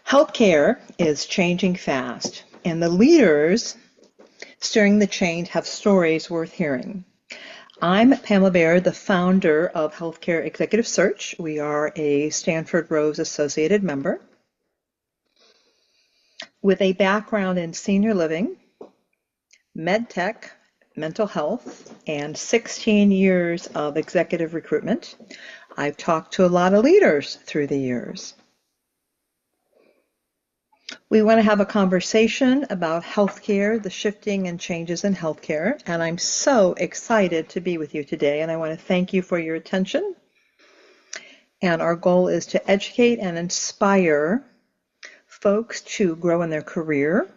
Healthcare is changing fast, and the leaders steering the change have stories worth hearing. I'm Pamela Baird, the founder of Healthcare Executive Search. We are a Stanford Rose Associated member with a background in senior living, med tech, mental health, and 16 years of executive recruitment. I've talked to a lot of leaders through the years. We want to have a conversation about healthcare, the shifting and changes in healthcare, and I'm so excited to be with you today, and I want to thank you for your attention. And our goal is to educate and inspire folks to grow in their career,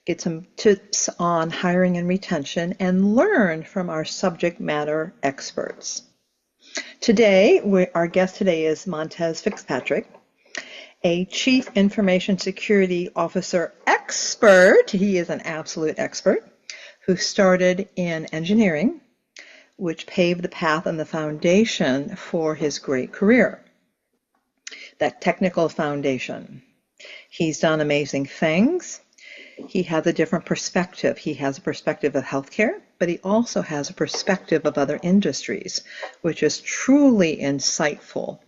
get some tips on hiring and retention, and learn from our subject matter experts. Today, our guest today is Montez Fitzpatrick, a Chief Information Security Officer expert. He is an absolute expert who started in engineering, which paved the path and the foundation for his great career. That technical foundation. He's done amazing things. He has a different perspective. He has a perspective of healthcare, but he also has a perspective of other industries, which is truly insightful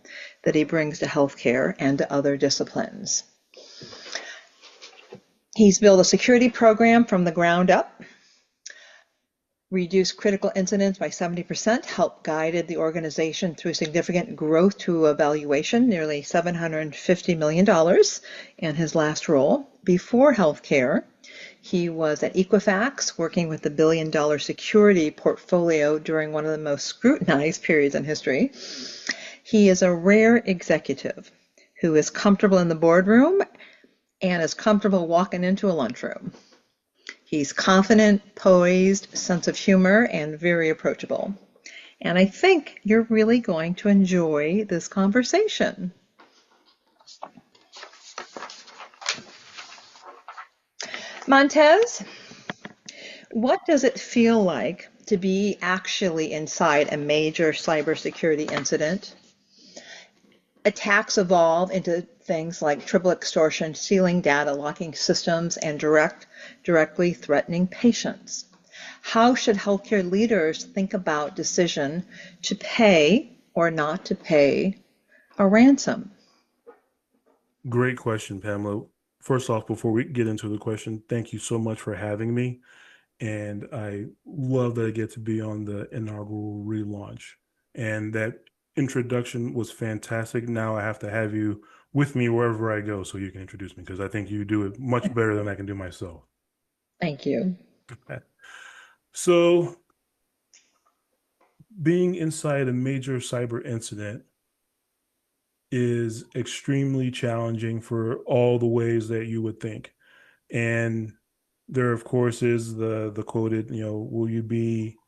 that he brings to healthcare and to other disciplines. He's built a security program from the ground up, reduced critical incidents by 70%, helped guided the organization through significant growth to a valuation, nearly $750 million in his last role. Before healthcare, he was at Equifax, working with the billion-dollar security portfolio during one of the most scrutinized periods in history. He is a rare executive who is comfortable in the boardroom and is comfortable walking into a lunchroom. He's confident, poised, sense of humor, and very approachable. And I think you're really going to enjoy this conversation. Montez, what does it feel like to be actually inside a major cybersecurity incident? Attacks evolve into things like triple extortion, stealing data, locking systems, and directly threatening patients. How should healthcare leaders think about decision to pay or not to pay a ransom? Great question, Pamela. First off, before we get into the question, thank you so much for having me. And I love that I get to be on the inaugural relaunch. And that introduction was fantastic. Now I have to have you with me wherever I go so you can introduce me because I think you do it much better than I can do myself. Thank you. So, being inside a major cyber incident is extremely challenging for all the ways that you would think. And there, of course, is the quoted, will you be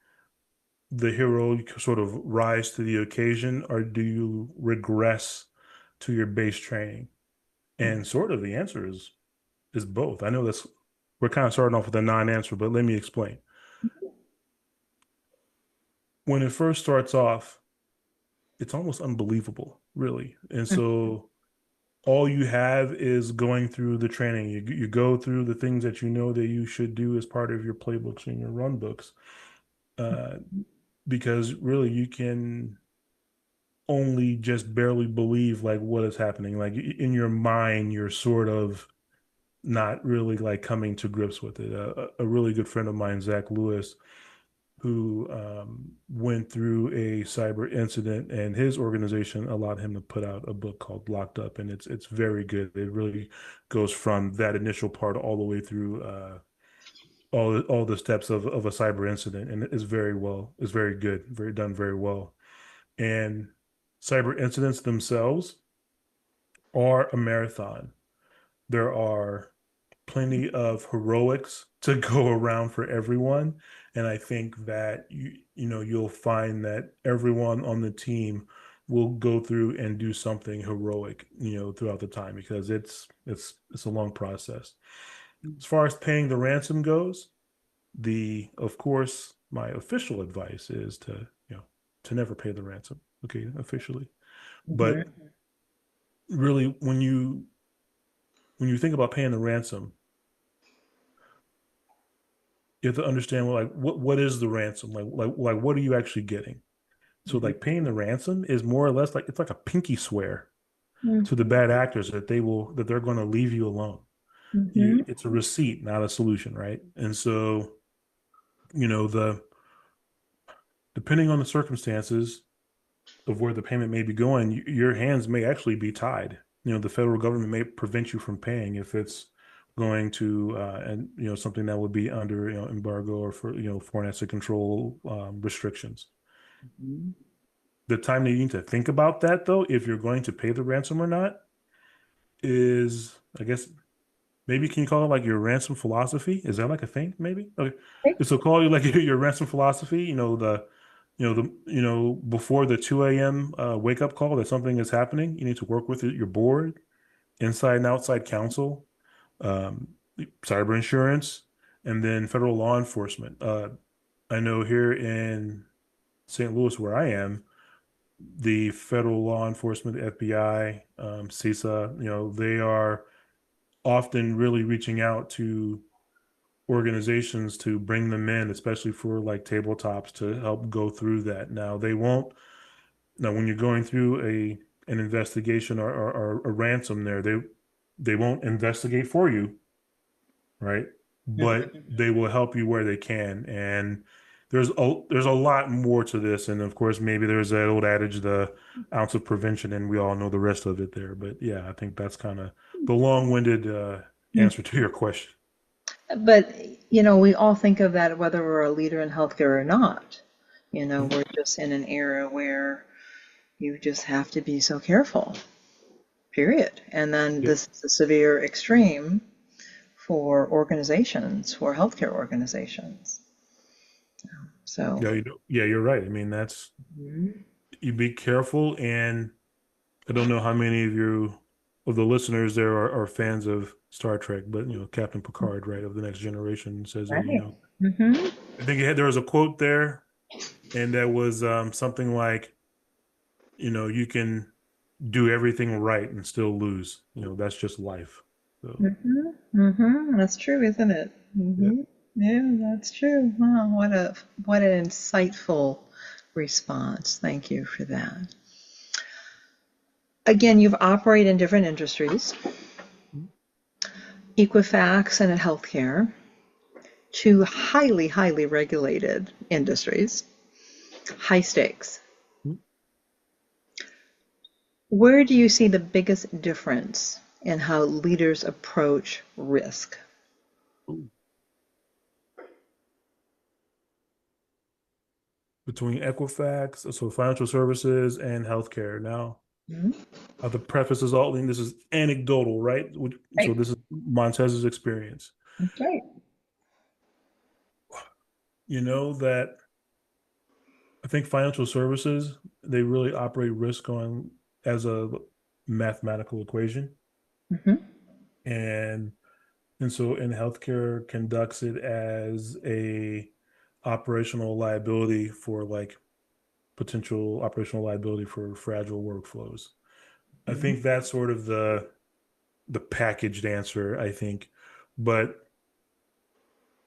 the hero, you sort of rise to the occasion, or do you regress to your base training? And sort of the answer is both. I know that's we're kind of starting off with a non-answer, but let me explain. When it first starts off, it's almost unbelievable, really. And so all you have is going through the training. You go through the things that you know that you should do as part of your playbooks and your run books. Uh, because really you can only just barely believe like what is happening. Like in your mind, you're sort of not really like coming to grips with it. A really good friend of mine, Zach Lewis, who went through a cyber incident, and his organization allowed him to put out a book called Locked Up, and it's very good. It really goes from that initial part all the way through all the steps of a cyber incident, and it's very good, very done very well. And cyber incidents themselves are a marathon. There are plenty of heroics to go around for everyone. And I think that you'll find that everyone on the team will go through and do something heroic, throughout the time because it's a long process. As far as paying the ransom goes, the of course my official advice is to never pay the ransom, okay, officially. But Mhm. really when you when you think about paying the ransom, you have to understand well, like what is the ransom? Like what are you actually getting? So like paying the ransom is more or less like it's like a pinky swear to the bad actors that they're going to leave you alone. Mm-hmm. It's a receipt, not a solution, right? And so, the depending on the circumstances of where the payment may be going, your hands may actually be tied. The federal government may prevent you from paying if it's going to and something that would be under embargo or for foreign asset control restrictions. Mm-hmm. The time that you need to think about that though, if you're going to pay the ransom or not, is I guess maybe can you call it like your ransom philosophy? Is that like a thing? Maybe. Okay. So call you like your ransom philosophy. Before the 2 a.m. Wake up call that something is happening, you need to work with your board, inside and outside counsel, um, cyber insurance, and then federal law enforcement. I know here in St. Louis, where I am, the federal law enforcement, FBI, CISA, they are often really reaching out to organizations to bring them in, especially for like tabletops to help go through that. Now they won't. Now when you're going through an investigation or a ransom, they won't investigate for you, right? But they will help you where they can. And there's a lot more to this. And of course, maybe there's that old adage, the ounce of prevention, and we all know the rest of it there. But yeah, I think that's kind of the long-winded answer to your question. But, we all think of that whether we're a leader in healthcare or not. Mhm. We're just in an era where you just have to be so careful, period. And then Yeah, this is a severe extreme for organizations, for healthcare organizations. So, yeah, you're right. I mean, that's mhm. you be careful, and I don't know how many of the listeners there are fans of Star Trek, but Captain Picard, right, of the Next Generation says that, Right. Hmm. I think there was a quote there, and that was something like, you can do everything right and still lose. That's just life. So Hmm. Hmm. That's true, isn't it? yeah. Hmm. Yeah, that's true. Wow, what an insightful response. Thank you for that. Again, you've operated in different industries, Equifax and in healthcare, two highly, highly regulated industries, high stakes. Where do you see the biggest difference in how leaders approach risk? Between Equifax, so financial services and healthcare. Now, Mhm. I have to preface this all, and this is anecdotal, right? So Right. this is Montez's experience. That's right. You know that I think financial services, they really operate risk on as a mathematical equation. Hmm. And so in healthcare conducts it as a operational liability for like potential operational liability for fragile workflows. I think that's sort of the packaged answer, I think. But,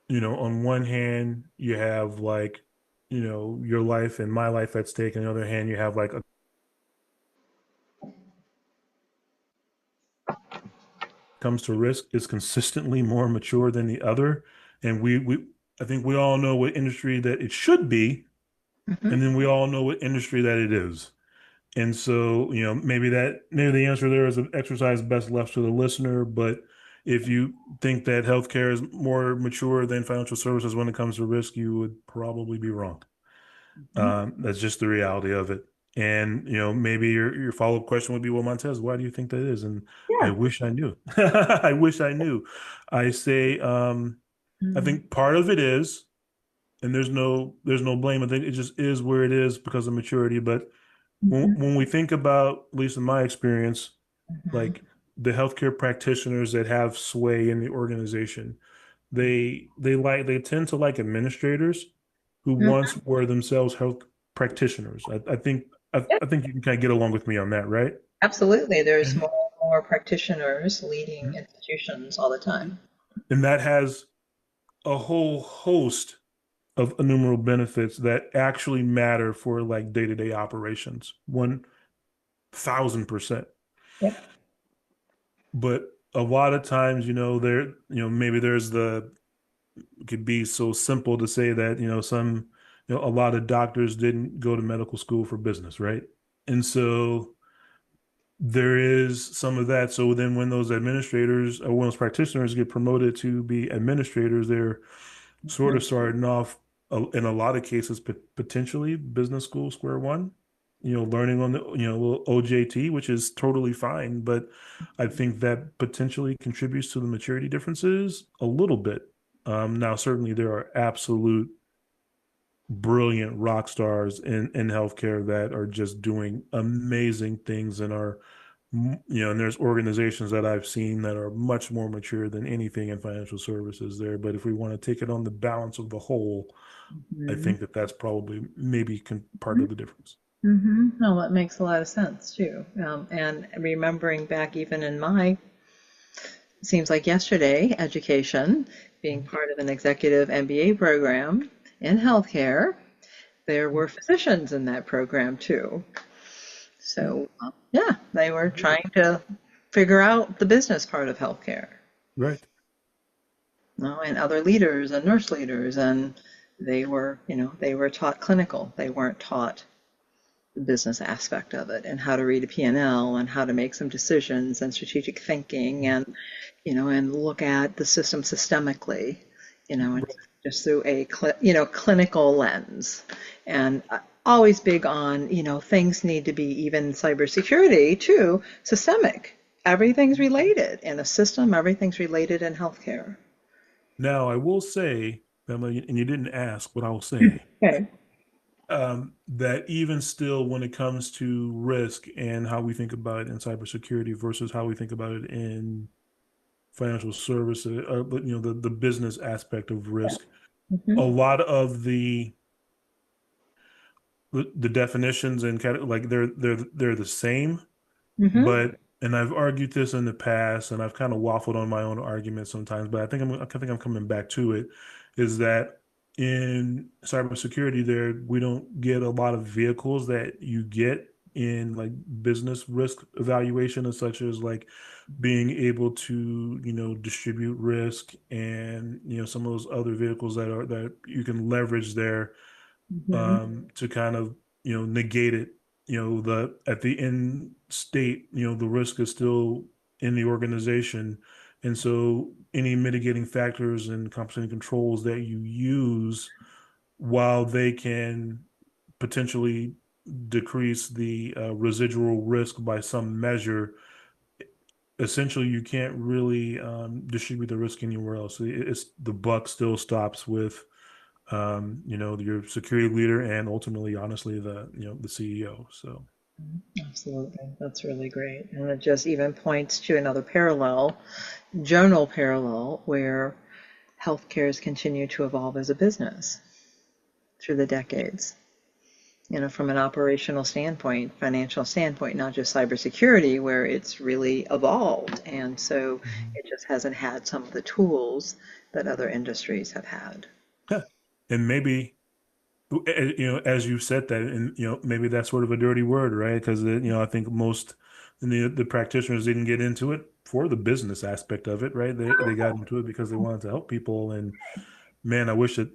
on one hand, you have like, your life and my life at stake. On the other hand, you have like a comes to risk is consistently more mature than the other. And I think we all know what industry that it should be, Hmm. and then we all know what industry that it is. And so, maybe the answer there is an exercise best left to the listener. But if you think that healthcare is more mature than financial services when it comes to risk, you would probably be wrong. That's just the reality of it. And maybe your follow-up question would be, well, Montez, why do you think that is? And I Yeah. wish I knew. I wish I knew. I say, I think part of it is, and there's no blame. I think it just is where it is because of maturity. But when Hmm. when we think about, at least in my experience, like the healthcare practitioners that have sway in the organization, they tend to like administrators who once were themselves health practitioners. I think you can kind of get along with me on that, right? Absolutely. There's Mhm. more. more practitioners leading institutions all the time. And that has a whole host of innumerable benefits that actually matter for like day-to-day operations. 1,000%. Yep. But a lot of times, maybe it could be so simple to say that, a lot of doctors didn't go to medical school for business, right? And so there is some of that. So then when those administrators or when those practitioners get promoted to be administrators, they're sort of starting off in a lot of cases, potentially business school square one, learning on the, little OJT, which is totally fine. But I think that potentially contributes to the maturity differences a little bit. Now, certainly there are absolute brilliant rock stars in healthcare that are just doing amazing things and are and there's organizations that I've seen that are much more mature than anything in financial services there. But if we want to take it on the balance of the whole, I Mm-hmm. think that that's probably maybe part of the difference. Mm-hmm. No, that makes a lot of sense too. And remembering back even in my, seems like yesterday, education, being part of an executive MBA program in healthcare, there were physicians in that program too. Yeah. So, yeah, they were trying to figure out the business part of healthcare. Right. And other leaders and nurse leaders, and they were taught clinical. They weren't taught the business aspect of it and how to read a P&L and how to make some decisions and strategic thinking and, and look at the system systemically, and Right. just through a, clinical lens. And always big on, things need to be, even cybersecurity too, systemic. Everything's related in a system, everything's related in healthcare. Now, I will say, Pamela, and you didn't ask, but I will say Okay. that even still, when it comes to risk and how we think about it in cybersecurity versus how we think about it in financial services, but the business aspect of Yeah. risk, a Hmm. lot of the definitions and like they're the same, Hmm. but and I've argued this in the past, and I've kind of waffled on my own argument sometimes, but I think I'm coming back to it, is that in cybersecurity there we don't get a lot of vehicles that you get in like business risk evaluation, and such as like being able to distribute risk and some of those other vehicles that you can leverage there Hmm. to kind of negate it. The at the end state, the risk is still in the organization, and so any mitigating factors and compensating controls that you use, while they can potentially decrease the residual risk by some measure, essentially you can't really distribute the risk anywhere else. It's the buck still stops with your security leader and ultimately, honestly, the CEO. So, Absolutely. That's really great. And it just even points to another parallel, general parallel, where healthcare has continued to evolve as a business through the decades. From an operational standpoint, financial standpoint, not just cybersecurity, where it's really evolved. And so mhm. it just hasn't had some of the tools that other industries have had. Yeah. And maybe, as you said that, and maybe that's sort of a dirty word, right? Because I think most the practitioners didn't get into it for the business aspect of it, right? They got into it because they wanted to help people. And man, I wish that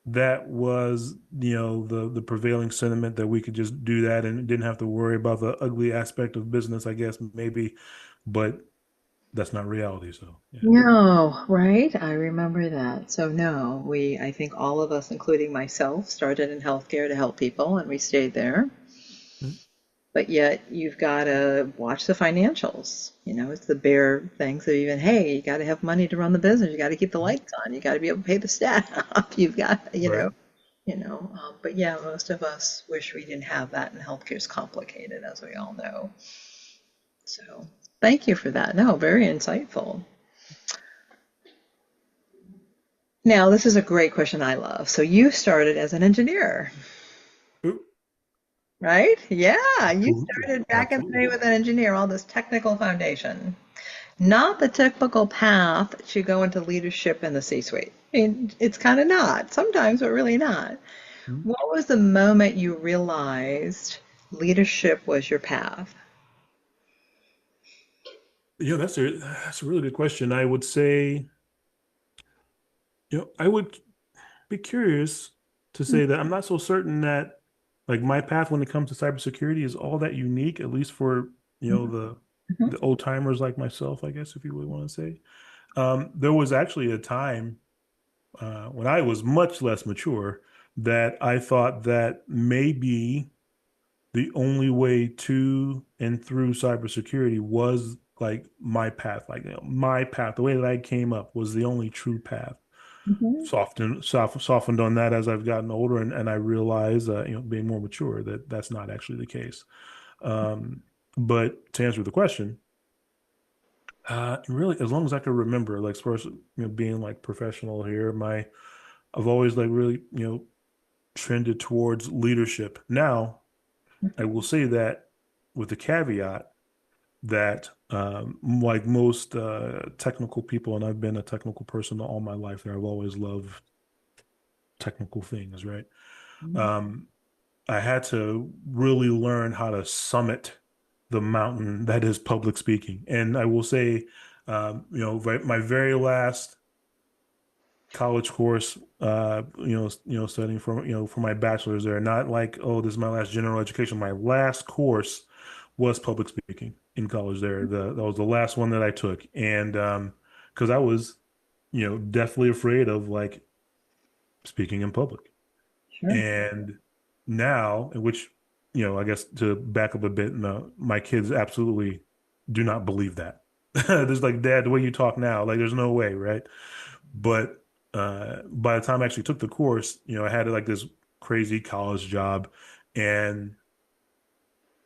that was the prevailing sentiment, that we could just do that and didn't have to worry about the ugly aspect of business, I guess, maybe, but that's not reality. So yeah. No, right? I remember that. So no, I think all of us, including myself, started in healthcare to help people and we stayed there. Mm. But yet you've got to watch the financials. It's the bare things of even, hey, you got to have money to run the business. You got to keep the lights on. You got to be able to pay the staff. You've got, Right. but yeah, most of us wish we didn't have that, and healthcare's complicated, as we all know. So thank you for that. No, very insightful. Now, this is a great question I love. So you started as an engineer. right? Yeah, you Absolutely. started back in the Absolutely. day with an engineer, all this technical foundation. Not the typical path to go into leadership in the C-suite. I mean, it's kind of not, sometimes, but really not. Mhm. What was the moment you realized leadership was your path? Yeah, that's a really good question. I would say, I would be curious to say that I'm not so certain that like my path when it comes to cybersecurity is all that unique, at least for, Mhm. the old timers like myself, I guess, if you would want to say. There was actually a time when I was much less mature that I thought that maybe the only way to and through cybersecurity was like my path, like my path, the way that I came up was the only true path. Mhm. Softened on that as I've gotten older, and I realize, being more mature, that that's not actually the case. Um, but to answer the question, really, as long as I can remember, like, as far as being like professional here, I've always like really trended towards leadership. Now, I will say that with the caveat that, like most technical people, and I've been a technical person all my life, there I've always loved technical things, right? Um, I had to really learn how to summit the mountain that is public speaking. And I will say, my very last college course, studying for, for my bachelor's there, not like, oh, this is my last general education. My last course was public speaking in college there. That was the last one that I took. And, because I was, deathly afraid of like speaking in public. Sure. And now, in which, I guess to back up a bit, no, my kids absolutely do not believe that. There's like, Dad, the way you talk now, like, there's no way, right? But by the time I actually took the course, I had like this crazy college job, and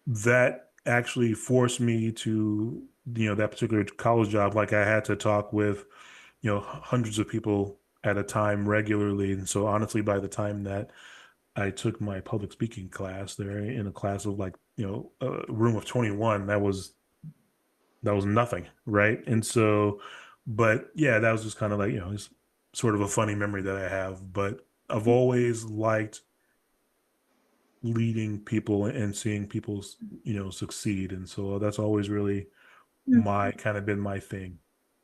that actually forced me to, that particular college job. Like, I had to talk with, hundreds of people at a time regularly. And so honestly, by the time that I took my public speaking class there in a class of like, a room of 21. That was nothing, right? And so, but yeah, that was just kind of like, it's sort of a funny memory that I have. But I've always liked leading people and seeing people, succeed. And so that's always really my kind of been my thing.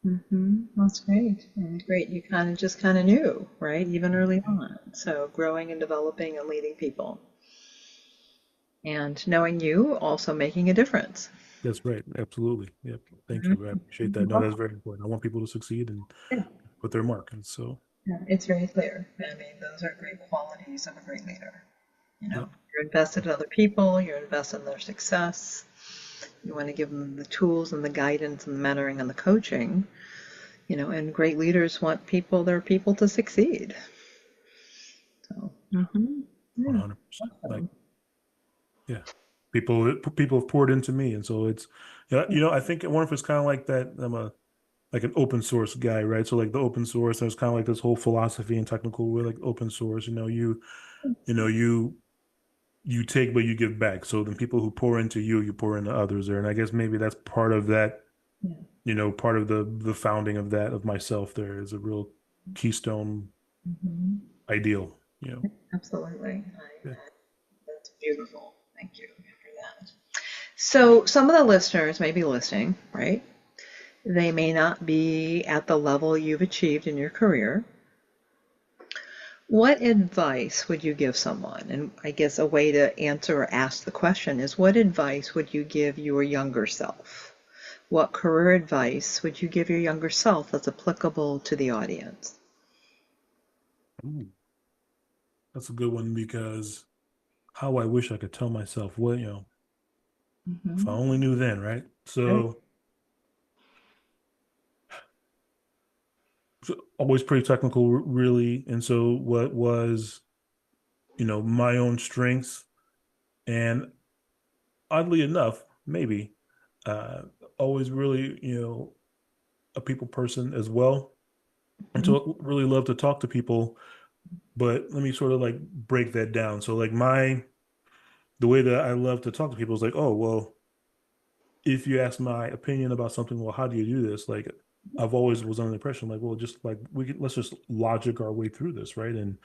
Mm-hmm. That's great. And great, you kind of knew, right? Even early on. So growing and developing and leading people. And knowing you also making a difference. That's right. Absolutely. Yep. Thank you. I Mhm. appreciate that. You're No, that's welcome. very important. I want people to succeed and Yeah, put their mark. And so, yeah, it's very clear. I mean, those are great qualities of a great leader. You know, yep. you're invested in other people, you're invested in their success. You want to give them the tools and the guidance and the mentoring and the coaching, and great leaders want their people to succeed. So, yeah, 100%. Like, awesome. yeah, people have poured into me, and so it's, yeah, I think I wonder if it's kind of like that. I'm a like an open source guy, right? So like the open source, there's kind of like this whole philosophy and technical with like open source. You take but you give back. So then people who pour into you, you pour into others there, and I guess maybe that's part of that. Yeah. Part of the founding of that of myself. There is a real keystone Hmm. ideal. Absolutely. Yeah. That's beautiful. Thank you for that. So, some of the listeners may be listening, right? They may not be at the level you've achieved in your career. What advice would you give someone? And I guess a way to answer or ask the question is what advice would you give your younger self? What career advice would you give your younger self that's applicable to the audience? Ooh, that's a good one because how I wish I could tell myself, well, if I Hmm. only knew then, right? Right. So always pretty technical, really. And so what was, my own strengths, and oddly enough, maybe, uh, always really, a people person as well. And Mhm. so really love to talk to people, but let me sort of like break that down. So like the way that I love to talk to people is like, oh, well, if you ask my opinion about something, well, how do you do this? Like, I've always was under the impression, like, well, just like let's just logic our way through this, right? And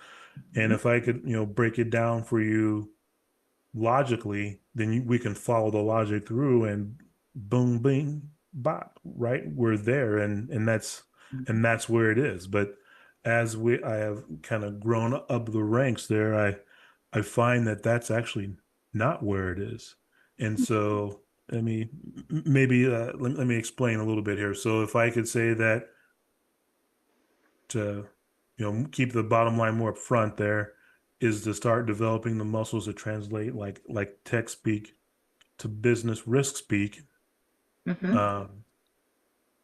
Mhm. if I could, break it down for you logically, then we can follow the logic through and boom, bing, bop, right? We're there, and that's where it is. But as I have kind of grown up the ranks there, I find that that's actually not where it is. And so, I mean, maybe let me explain a little bit here. So if I could say that to, keep the bottom line more up front there is to start developing the muscles to translate like tech speak to business risk speak. Mhm. Um,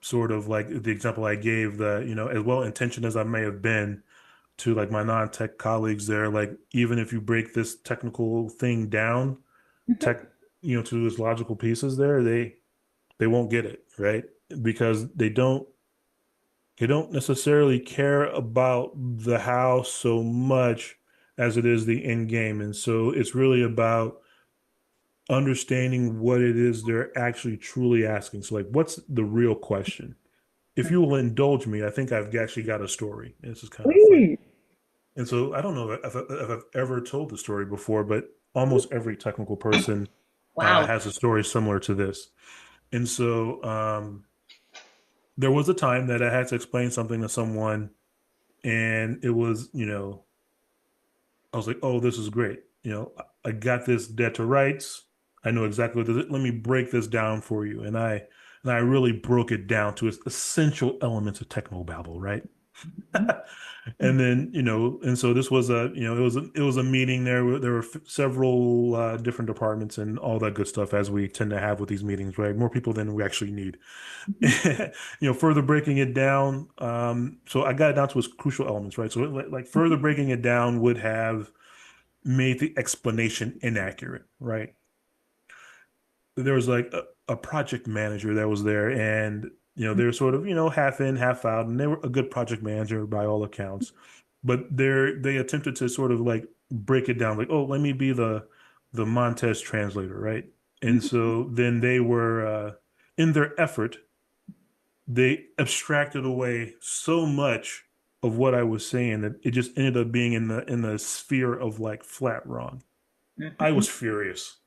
Sort of like the example I gave, that, as well intentioned as I may have been to like my non-tech colleagues there, like even if you break this technical thing down, Mhm. tech, to its logical pieces there, they won't get it, right? Because they don't necessarily care about the how so much as it is the end game. And so it's really about understanding what it is they're actually truly asking. So, like, what's the real question? If you will indulge me, I think I've actually got a story. This is kind of funny. Please. And so I don't know if I've ever told the story before, but almost every technical person Wow. has a story similar to this. And so there was a time that I had to explain something to someone, and it was, I was like, oh, this is great. I got this debt to rights. I know exactly what this is. Let me break this down for you. And I really broke it down to its essential elements of technobabble, right? Mhm. And then, and so this was it was a meeting there. There were several different departments and all that good stuff, as we tend to have with these meetings, right? More people than we actually need. Mhm. Further breaking it down. So I got it down to its crucial elements, right? So like further breaking it down would have made the explanation inaccurate, right? There was like a project manager that was there, and they were sort of half in, half out, and they were a good project manager by all accounts. But they attempted to sort of like break it down, like, oh, let me be the Montez translator, right? And so then they were in their effort, they abstracted away so much of what I was saying that it just ended up being in the sphere of like flat wrong. I Mhm. was furious.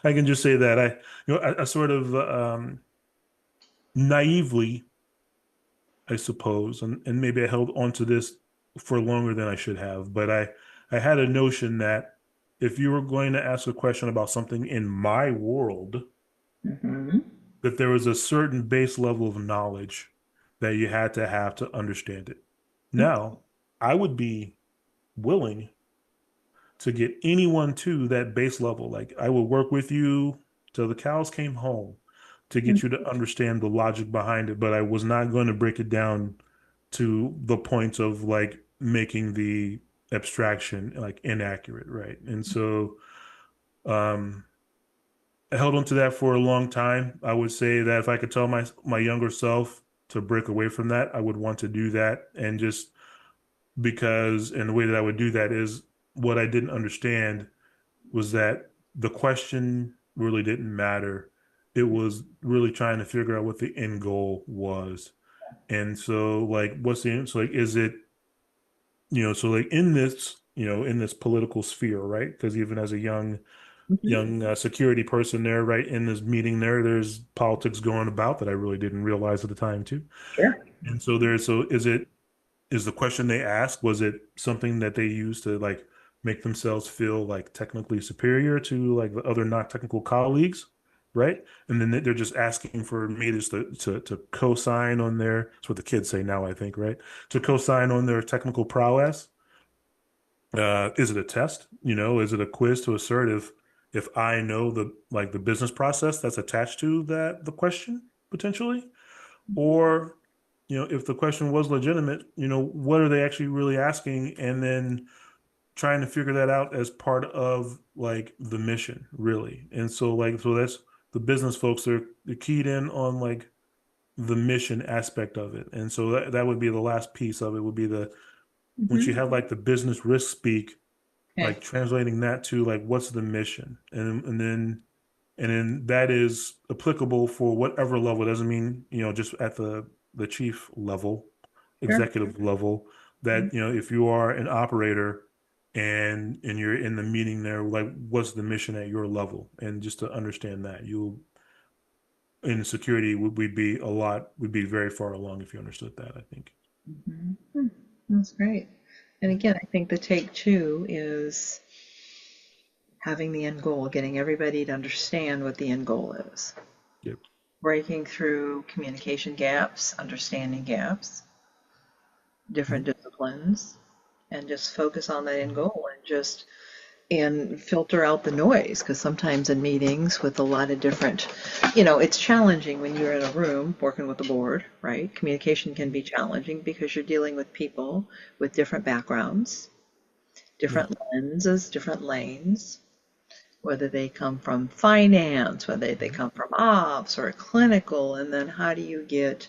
I can just say that I sort of naively, I suppose, and maybe I held on to this for longer than I should have, but I had a notion that if you were going to ask a question about something in my world, Mhm. that there was a certain base level of knowledge that you had to have to understand it. Now, I would be willing to get anyone to that base level. Like, I will work with you till the cows came home to get you to understand the logic behind it, but I was not going to break it down to the point of like making the abstraction like inaccurate, right? And so um I held on to that for a long time. I would say that if I could tell my younger self to break away from that, I would want to do that. And just because, and the way that I would do that is, what I didn't understand was that the question really didn't matter. It was really trying to figure out what the end goal was. And so, like, what's the end? So, like, is it, so like in this political sphere, right? Because even as a Mhm. young security person there, right, in this meeting there's politics going about that I really didn't realize at the time too. Sure. And so is the question they asked, was it something that they used to like make themselves feel like technically superior to like the other not technical colleagues, right? And then they're just asking for me just to co-sign on their, that's what the kids say now, I think, right? To co-sign on their technical prowess. Is it a test? Is it a quiz to assert if I know the business process that's attached to the question potentially? Or, if the question was legitimate, what are they actually really asking? And then trying to figure that out as part of like the mission, really. And so that's the business folks, they're keyed in on like the mission aspect of it. And so that would be the last piece of it, would be once you Mhm. have like the business risk speak, Okay. like translating that to like what's the mission, and then that is applicable for whatever level. It doesn't mean, just at the chief level, Sure. executive level, that, if you are an operator and you're in the meeting there, like what's the mission at your level? And just to understand that, you in security we'd be very far along if you understood that, I think. Mhm. That's great. And again, I think the take two is having the end goal, getting everybody to understand what the end goal is, Yep. breaking through communication gaps, understanding gaps, different Mhm. disciplines, and just focus on that end Mhm. goal and just and filter out the noise because sometimes in meetings with a lot of different, it's challenging when you're in a room working with the board, right? Communication can be challenging because you're dealing with people with different backgrounds, Yeah. different lenses, different lanes, whether they come from finance, whether they Mhm. come from ops or clinical, and then how do you get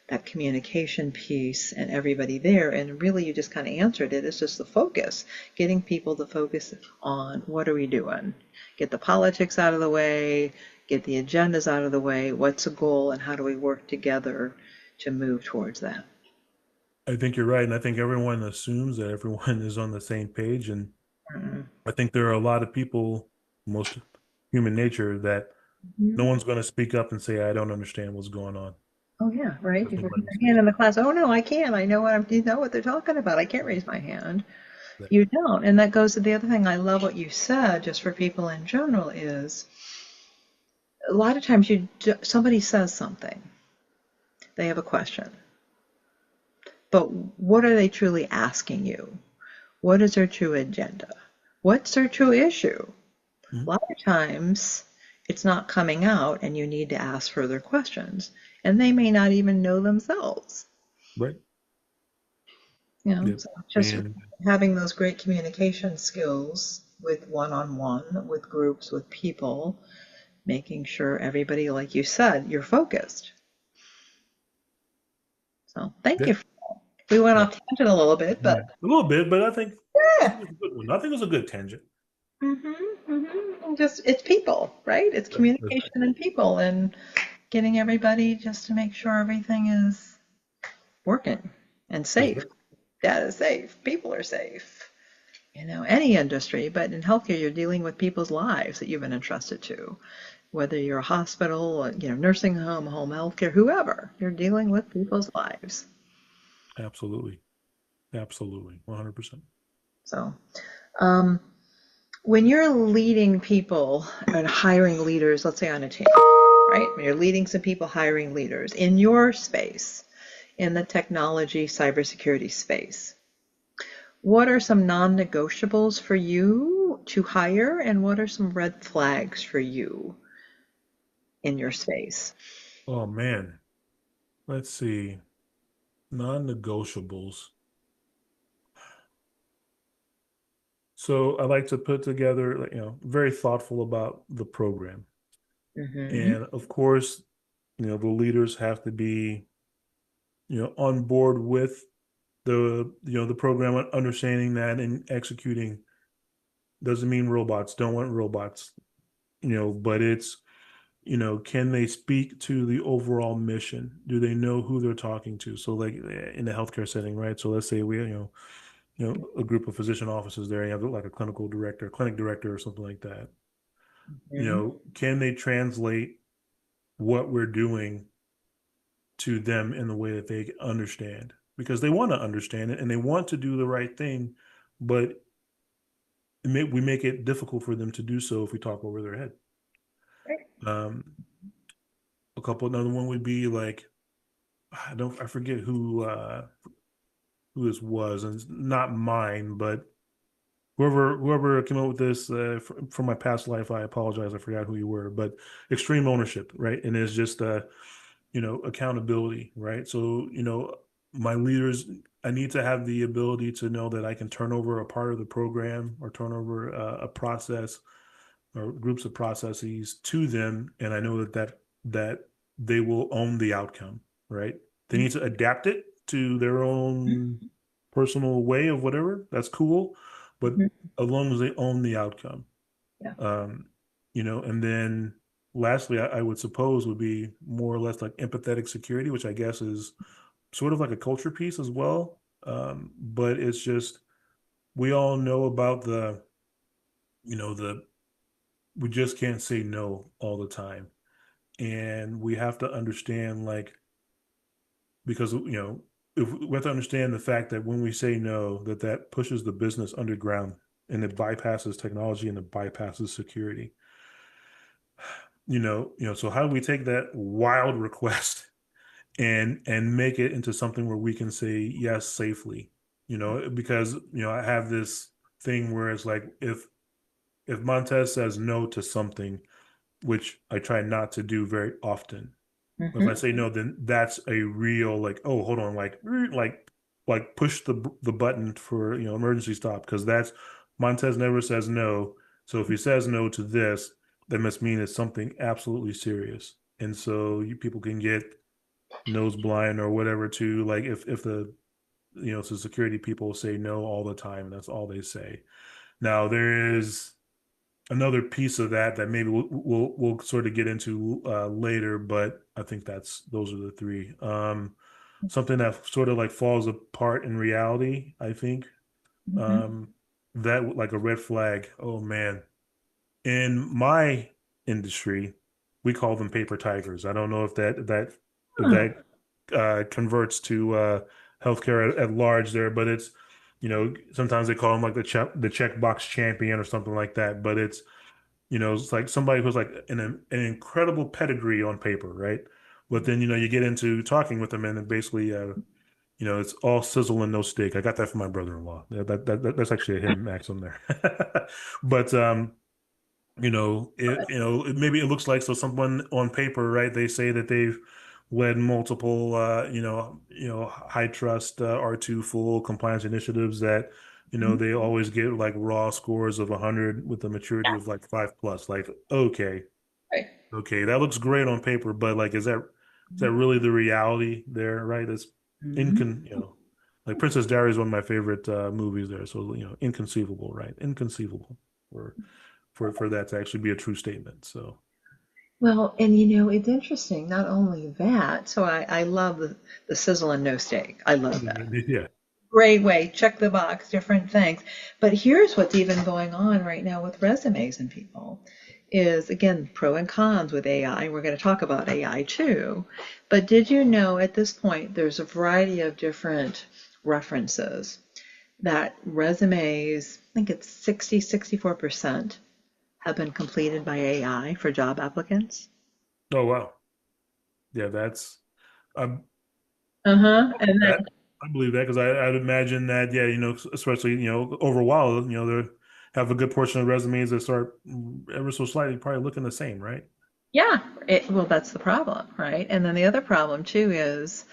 that communication piece and everybody there? And really, you just kind of answered it. It's just the focus, getting people to focus on what are we doing? Get the politics out of the way, get the agendas out of the way. What's the goal, and how do we work together to move towards that? I think you're right, and I think everyone assumes that everyone is on the same page, and Mhm. I think there are a lot of people, most human nature, that no one's going to speak up and say, I don't understand what's going on. Oh yeah, right. There's You raise nobody to your hand say in the class. Oh no, I can't. I know you know what they're talking about. I can't raise my hand. that. You don't. And that goes to the other thing I love what you said, just for people in general, is a lot of times somebody says something, they have a question, but what are they truly asking you? What is their true agenda? What's their true issue? A Mhm. lot of times it's not coming out, and you need to ask further questions, and they may not even know themselves. Right. Yep. So just And having those great communication skills with one-on-one, with groups, with people, making sure everybody, like you said, you're focused. So thank yeah, you. We went yeah, off tangent a little bit, yeah, but a little bit, but I yeah. think it was a good one. I think it was a good tangent. Just it's people, right? It's Right. That's communication and people and getting everybody just to make sure everything is working and safe. right. Data is safe. People are safe. Any industry, but in healthcare, you're dealing with people's lives that you've been entrusted to. Whether you're a hospital, nursing home, home healthcare, whoever, you're dealing with people's lives. Absolutely. Absolutely. 100%. So, um, when you're leading people and hiring leaders, let's say on a team, right? When you're leading some people, hiring leaders in your space, in the technology, cybersecurity space, what are some non-negotiables for you to hire, and what are some red flags for you in your space? Oh man. Let's see. Non-negotiables. So I like to put together, like, very thoughtful about the program. Hmm. And of course, the leaders have to be, on board with the program, understanding that and executing. Doesn't mean robots, don't want robots, but it's, can they speak to the overall mission? Do they know who they're talking to? So like in the healthcare setting, right? So let's say we, a group of physician officers there, you have like a clinical director, clinic director or something like that. Hmm. Can they translate what we're doing to them in the way that they understand? Because they want to understand it and they want to do the right thing, but we make it difficult for them to do so if we talk over their head. Um, another one would be like, I forget who this was, and it's not mine, but whoever came up with this, from my past life, I apologize, I forgot who you were, but extreme ownership, right? And it's just accountability, right? So, my leaders, I need to have the ability to know that I can turn over a part of the program or turn over a process or groups of processes to them, and I know that they will own the outcome, right? They need to adapt it to their own personal way of whatever. That's cool, but Mhm. as long as they own the outcome. Yeah. Um, and then lastly, I would suppose would be more or less like empathetic security, which I guess is sort of like a culture piece as well. But it's just we all know about the we just can't say no all the time. And we have to understand like because if we have to understand the fact that when we say no, that pushes the business underground and it bypasses technology and it bypasses security. So how do we take that wild request and make it into something where we can say yes safely? Because I have this thing where it's like if Montez says no to something, which I try not to do very often, if I Mhm. say no, then that's a real like, oh, hold on, like push the button for emergency stop because that's Montez never says no. So if he says no to this, that must mean it's something absolutely serious. And so people can get nose blind or whatever to like if the security people say no all the time, that's all they say. Now there is another piece of that maybe we'll sort of get into later, but I think those are the three. Something that sort of like falls apart in reality, I think. Mhm. Um, that like a red flag. Oh man, in my industry, we call them paper tigers. I don't know if Huh. that converts to healthcare at large there, but it's sometimes they call them like the checkbox champion or something like that. But it's like somebody who's like an incredible pedigree on paper, right? But then you get into talking with them and it basically it's all sizzle and no steak. I got that from my brother-in-law. That's actually a hidden maxim there. But maybe it looks like so someone on paper, right? They say that they've led multiple, high trust R2 full compliance initiatives that, Mhm. they always get like raw scores of 100 with a maturity of like 5 plus. Like, okay, Right. okay, that looks great on paper, but like, is that really the reality there, right? It's Mhm. like Princess Diaries is one of my favorite movies there. So, inconceivable, right? Inconceivable for for that to actually be a true statement. So Well, and it's interesting, not only that, so I love the sizzle and no steak. I love that. yeah. Great way, check the box, different things. But here's what's even going on right now with resumes and people is again, pro and cons with AI. We're going to talk about AI too. But did you know at this point there's a variety of different references that resumes, I think it's 64% have been completed by AI for job applicants? Oh wow. Yeah, that's I Uh-huh. And that then, I believe that because I'd imagine that especially over a while they have a good portion of resumes that start ever so slightly probably looking the same, right? yeah, well, that's the problem, right? And then the other problem too is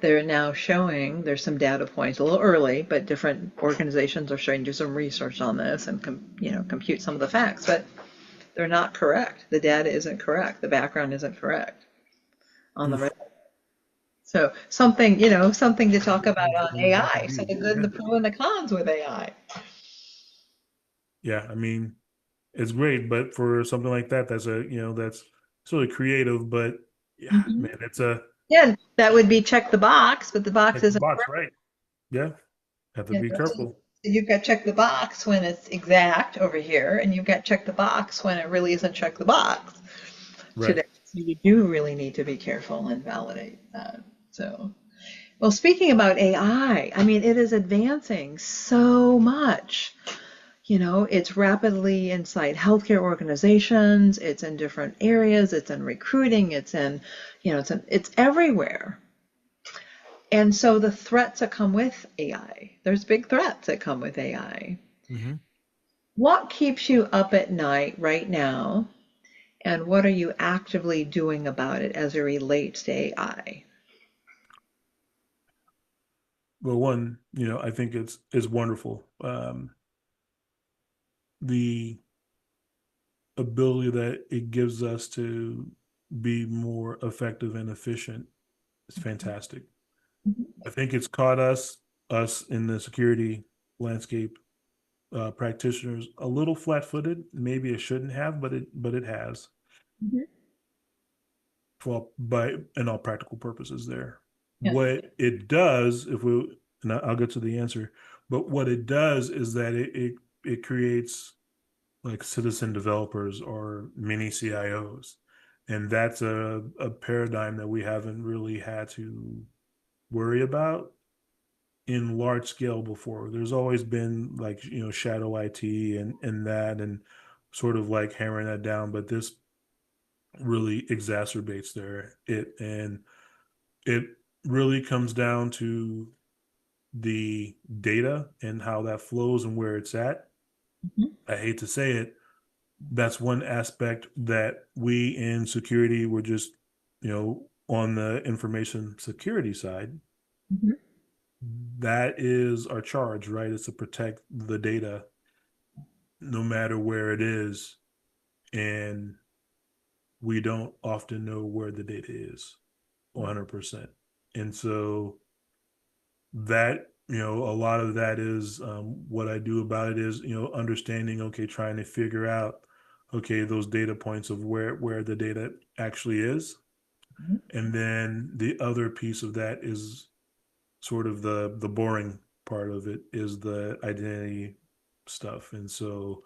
they're now showing there's some data points a little early, but different organizations are starting to do some research on this and compute some of the facts, but they're not correct. The data isn't correct. The background isn't correct on the Oof. resume. So something to talk about That's on that could AI. So be. the good, Yeah. the pro, and the cons with AI. Yeah, I mean, it's great, but for something like that, that's sort of creative, but yeah, Mhm. man, it's a Yeah, that would be check the box, but the box check the isn't box, correct. right? Yeah, have to You be know, so careful. you've got check the box when it's exact over here, and you've got check the box when it really isn't check the box Right. today. So you do really need to be careful and validate that. So, well, speaking about AI, I mean, it is advancing so much. It's rapidly inside healthcare organizations, it's in different areas, it's in recruiting, it's everywhere. And so the threats that come with AI, there's big threats that come with AI. Hmm. What keeps you up at night right now, and what are you actively doing about it as it relates to AI? Well, one, I think it's wonderful. The ability that it gives us to be more effective and efficient is fantastic. I think it's caught us in the security landscape practitioners a little flat-footed. Maybe it shouldn't have, but it has Mhm. for by in all practical purposes there. Yeah. What it does, if we and I'll get to the answer, but what it does is that it creates like citizen developers or mini CIOs. And that's a paradigm that we haven't really had to worry about in large scale before. There's always been like, shadow IT and that and sort of like hammering that down, but this really exacerbates it and it really comes down to the data and how that flows and where it's at. Mhm. I hate to say it, that's one aspect that we in security were just, on the information security side. Mhm. That is our charge, right? It's to protect the data no matter where it is. And we don't often know where the data is 100%. And so that, a lot of that is what I do about it is, understanding, okay, trying to figure out, okay, those data points of where the data actually is. Mhm. And then the other piece of that is sort of the boring part of it is the identity stuff. And so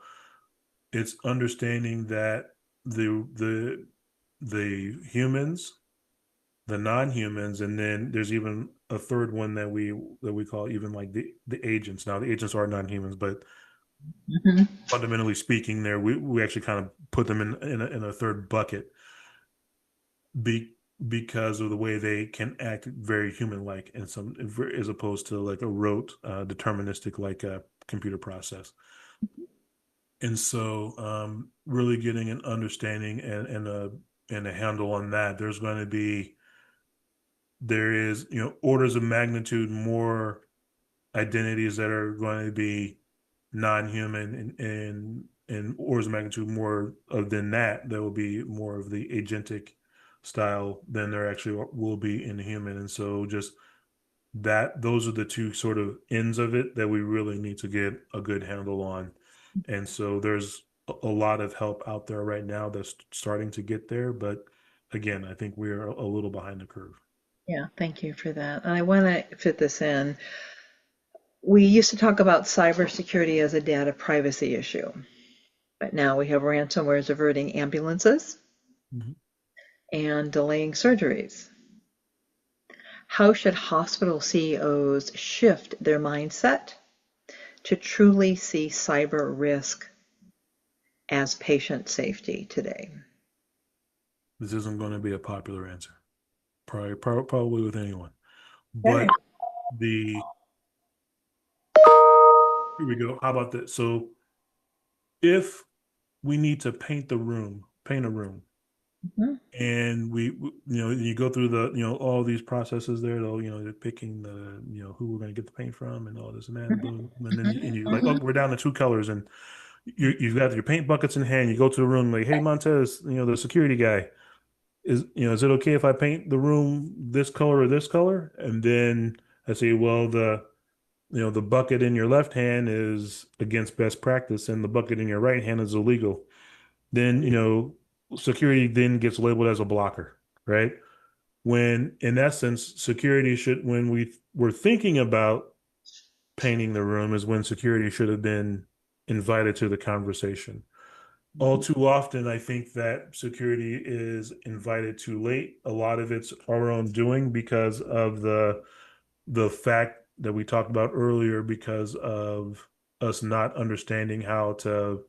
it's understanding that the the humans, the non-humans, and then there's even a third one that we call even like the agents. Now the agents are non-humans, but Mhm. fundamentally speaking, there we actually kind of put them in a third bucket be, because of the way they can act very human-like and some as opposed to like a rote deterministic like a computer process. And so really getting an understanding and a handle on that, there is orders of magnitude more identities that are going to be non-human and orders of magnitude more of than that will be more of the agentic style than there actually will be in the human. And so just that those are the two sort of ends of it that we really need to get a good handle on. And so there's a lot of help out there right now that's starting to get there, but again, I think we're a little behind the curve. Yeah, thank you for that. And I want to fit this in. We used to talk about cybersecurity as a data privacy issue, but now we have ransomware averting ambulances Mhm. and delaying surgeries. How should hospital CEOs shift their mindset to truly see cyber risk as patient safety today? This isn't going to be a popular answer, probably with anyone. Okay. But the here we go. How about this? So if we need to paint a room, Mhm. and you go through all these processes there, though, they're picking who we're going to get the paint from and all this and that, and Mhm. boom, and then Mhm. you're like, oh, Mhm. we're down to two colors, and you've got your paint buckets in hand. You go to the room like, hey, Montez, the security guy, is it okay if I paint the room this color or this color? And then I say, well, the bucket in your left hand is against best practice, and the bucket in your right hand is illegal. Then, security then gets labeled as a blocker, right? When in essence, security should, when we were thinking about painting the room, is when security should have been invited to the conversation. All too often, I think that security is invited too late. A lot of it's our own doing because of the fact that we talked about earlier, because of us not understanding how to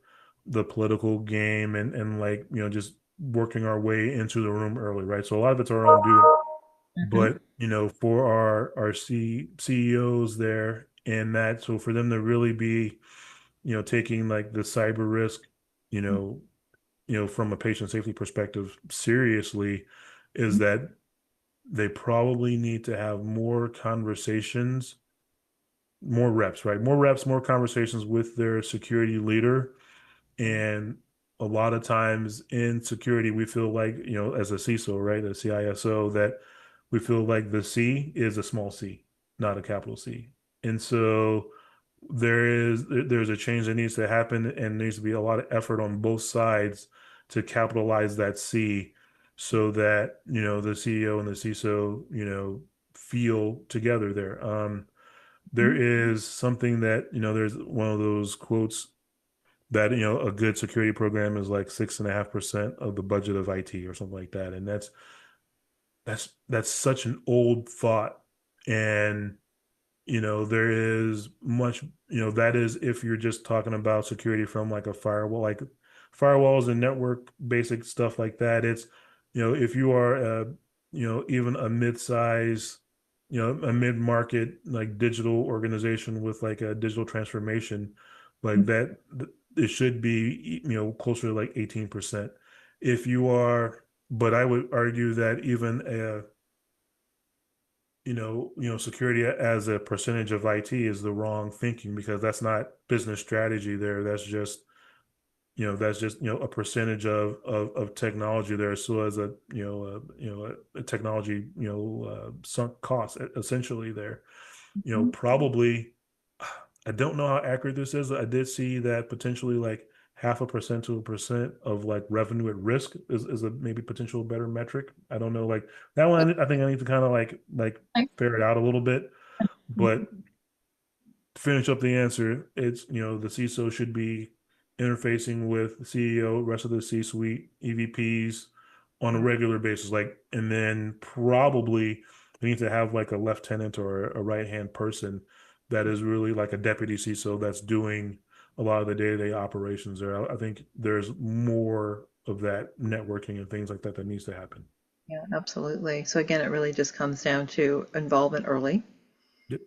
the political game and like just working our way into the room early, right? So a lot of it's our own doing, Mhm. but for our CEOs there and that, so for them to really be taking like the cyber risk, you know from a patient safety perspective seriously, is that they probably need to have more conversations, more reps, right? More reps, more conversations with their security leader. And a lot of times in security, we feel like, as a CISO, right? A CISO, that we feel like the C is a small c, not a capital C. And so there's a change that needs to happen, and there needs to be a lot of effort on both sides to capitalize that C, so that the CEO and the CISO feel together there. There is something that there's one of those quotes that a good security program is like 6.5% of the budget of IT or something like that, and that's such an old thought. And there is much, that is if you're just talking about security from like a firewall, like firewalls and network basic stuff like that. It's, if you are, even a mid-size, a mid-market, like digital organization with like a digital transformation, like that, it should be, closer to like 18%. If you are, but I would argue that even security as a percentage of IT is the wrong thinking, because that's not business strategy there. That's just a percentage of technology there. So as a technology, sunk cost essentially there, probably, I don't know how accurate this is. I did see that potentially like 0.5% to 1% of like revenue at risk is a maybe potential better metric. I don't know. Like that one, I think I need to kind of like figure it out a little bit. But to finish up the answer, it's the CISO should be interfacing with the CEO, rest of the C-suite, EVPs on a regular basis. Like, and then probably they need to have like a lieutenant or a right-hand person that is really like a deputy CISO that's doing a lot of the day-to-day operations there. I think there's more of that networking and things like that that needs to happen. Yeah, absolutely. So again, it really just comes down to involvement early Yep,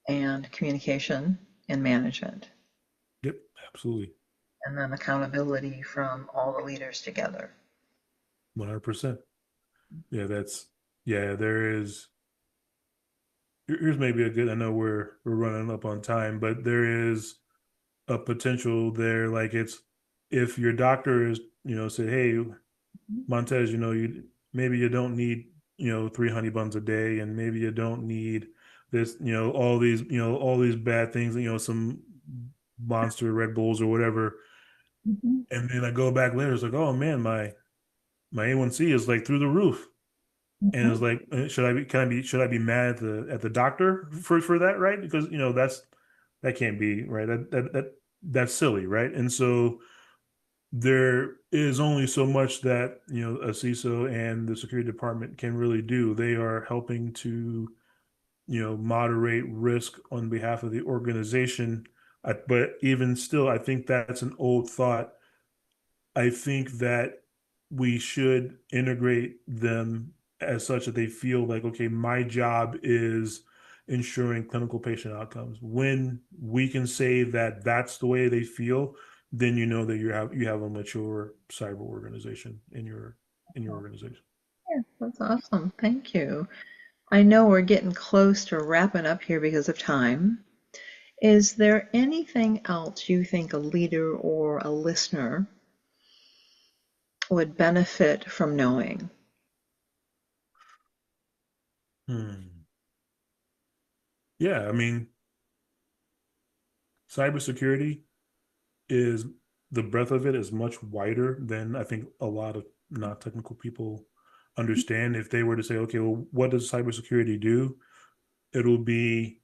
and communication and management, yep, absolutely. and then accountability from all the leaders together. 100%. Yeah, there is. Here's maybe a good. I know we're running up on time, but there is a potential there. Like, it's if your doctor is say, hey, Montez, maybe you don't need 3 honey buns a day, and maybe you don't need this, all these bad things, some monster Red Bulls or whatever. Mhm, And then I go back later, it's like, oh man, my A1C is like through the roof. And mhm. it's like, should I be mad at the doctor for that, right? Because that can't be right. That's silly, right? And so there is only so much that a CISO and the security department can really do. They are helping to moderate risk on behalf of the organization. But even still, I think that's an old thought. I think that we should integrate them as such that they feel like, okay, my job is ensuring clinical patient outcomes. When we can say that that's the way they feel, then you know that you have a mature cyber organization in your organization. Yeah, that's awesome. Thank you. I know we're getting close to wrapping up here because of time. Is there anything else you think a leader or a listener would benefit from knowing? Hmm. Yeah, I mean, cybersecurity is the breadth of it is much wider than I think a lot of non-technical people understand. If they were to say, okay, well, what does cybersecurity do? It'll be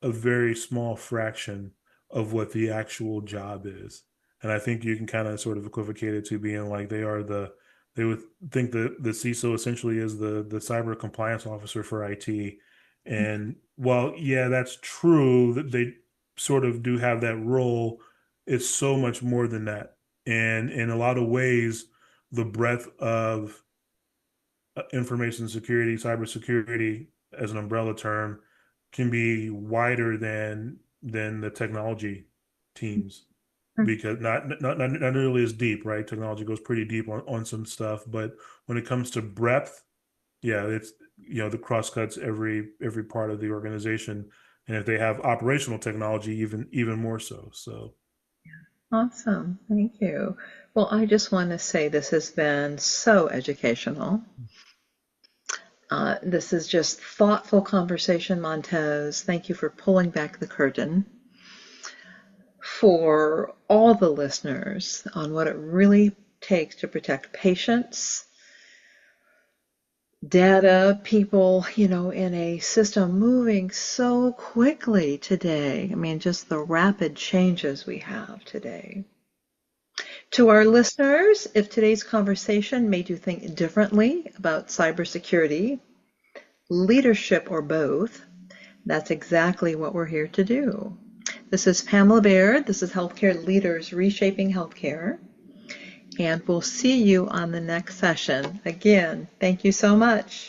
a very small fraction of what the actual job is. And I think you can kind of sort of equivocate it to being like they would think the CISO essentially is the cyber compliance officer for IT. And while, yeah, that's true that they sort of do have that role, it's so much more than that. And in a lot of ways, the breadth of information security, cybersecurity as an umbrella term can be wider than the technology teams, because not nearly as deep, right? Technology goes pretty deep on some stuff, but when it comes to breadth, yeah, it's the cross cuts every part of the organization, and if they have operational technology, even more so. So Awesome. Thank you. Well, I just want to say this has been so educational. This is just thoughtful conversation, Montez. Thank you for pulling back the curtain. for all the listeners on what it really takes to protect patients, data, people, in a system moving so quickly today. I mean, just the rapid changes we have today. To our listeners, if today's conversation made you think differently about cybersecurity, leadership, or both, that's exactly what we're here to do. This is Pamela Baird. This is Healthcare Leaders Reshaping Healthcare. And we'll see you on the next session. Again, thank you so much.